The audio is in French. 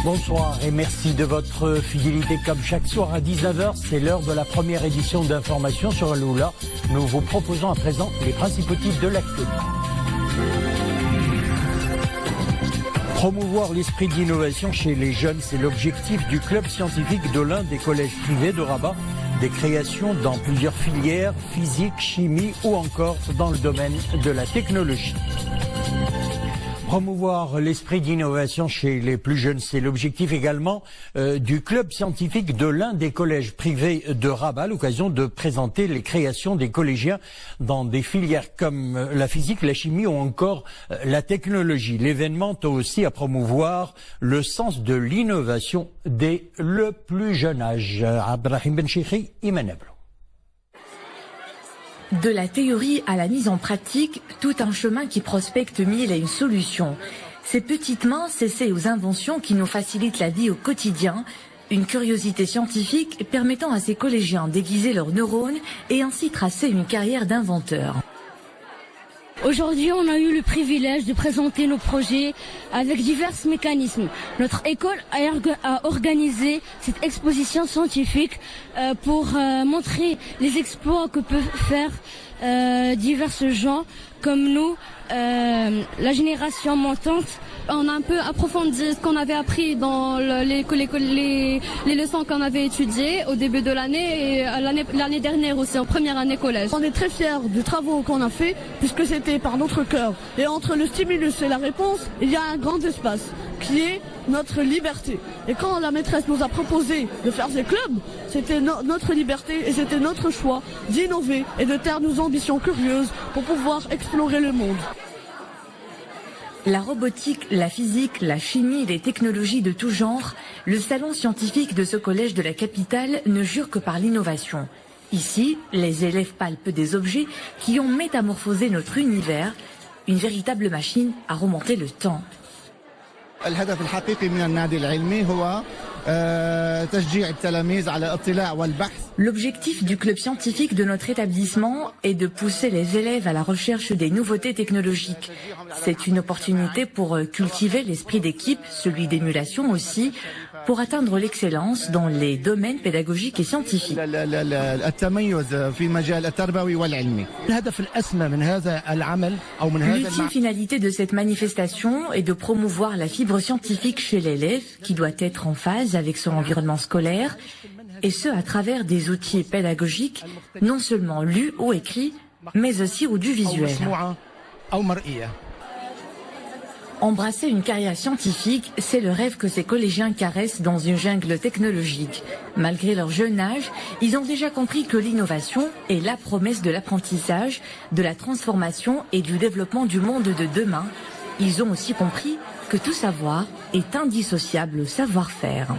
Bonsoir et merci de votre fidélité. Comme chaque soir à 19h, c'est l'heure de la première édition d'Information sur Al-Oula. Nous vous proposons à présent les principaux titres de l'actualité. Promouvoir l'esprit d'innovation chez les jeunes, c'est l'objectif du club scientifique de l'un des collèges privés de Rabat. Des créations dans plusieurs filières, physique, chimie ou encore dans le domaine de la technologie. Promouvoir l'esprit d'innovation chez les plus jeunes, c'est l'objectif également du club scientifique de l'un des collèges privés de Rabat, à l'occasion de présenter les créations des collégiens dans des filières comme la physique, la chimie ou encore la technologie. L'événement tend aussi à promouvoir le sens de l'innovation dès le plus jeune âge. Abdrahim Ben Chikhi, Imanablo. De la théorie à la mise en pratique, tout un chemin qui prospecte mille et une solutions. Ces petites mains s'essaient aux inventions qui nous facilitent la vie au quotidien. Une curiosité scientifique permettant à ces collégiens d'aiguiser leurs neurones et ainsi tracer une carrière d'inventeur. Aujourd'hui, on a eu le privilège de présenter nos projets avec divers mécanismes. Notre école a organisé cette exposition scientifique pour montrer les exploits que peuvent faire divers gens comme nous, la génération montante. On a un peu approfondi ce qu'on avait appris dans les leçons qu'on avait étudiées au début de l'année et l'année dernière aussi, en première année collège. On est très fiers des travaux qu'on a fait puisque c'était par notre cœur. Et entre le stimulus et la réponse, il y a un grand espace qui est notre liberté. Et quand la maîtresse nous a proposé de faire ces clubs, c'était notre liberté et c'était notre choix d'innover et de taire nos ambitions curieuses pour pouvoir explorer le monde. La robotique, la physique, la chimie, les technologies de tout genre, le salon scientifique de ce collège de la capitale ne jure que par l'innovation. Ici, les élèves palpent des objets qui ont métamorphosé notre univers, une véritable machine à remonter le temps. L'objectif du club scientifique de notre établissement est de pousser les élèves à la recherche des nouveautés technologiques. C'est une opportunité pour cultiver l'esprit d'équipe, celui d'émulation aussi, pour atteindre l'excellence dans les domaines pédagogiques et scientifiques. L'ultime finalité de cette manifestation est de promouvoir la fibre scientifique chez l'élève qui doit être en phase avec son environnement scolaire, et ce à travers des outils pédagogiques non seulement lus ou écrits, mais aussi audiovisuels. Embrasser une carrière scientifique, c'est le rêve que ces collégiens caressent dans une jungle technologique. Malgré leur jeune âge, ils ont déjà compris que l'innovation est la promesse de l'apprentissage, de la transformation et du développement du monde de demain. Ils ont aussi compris que tout savoir est indissociable au savoir-faire.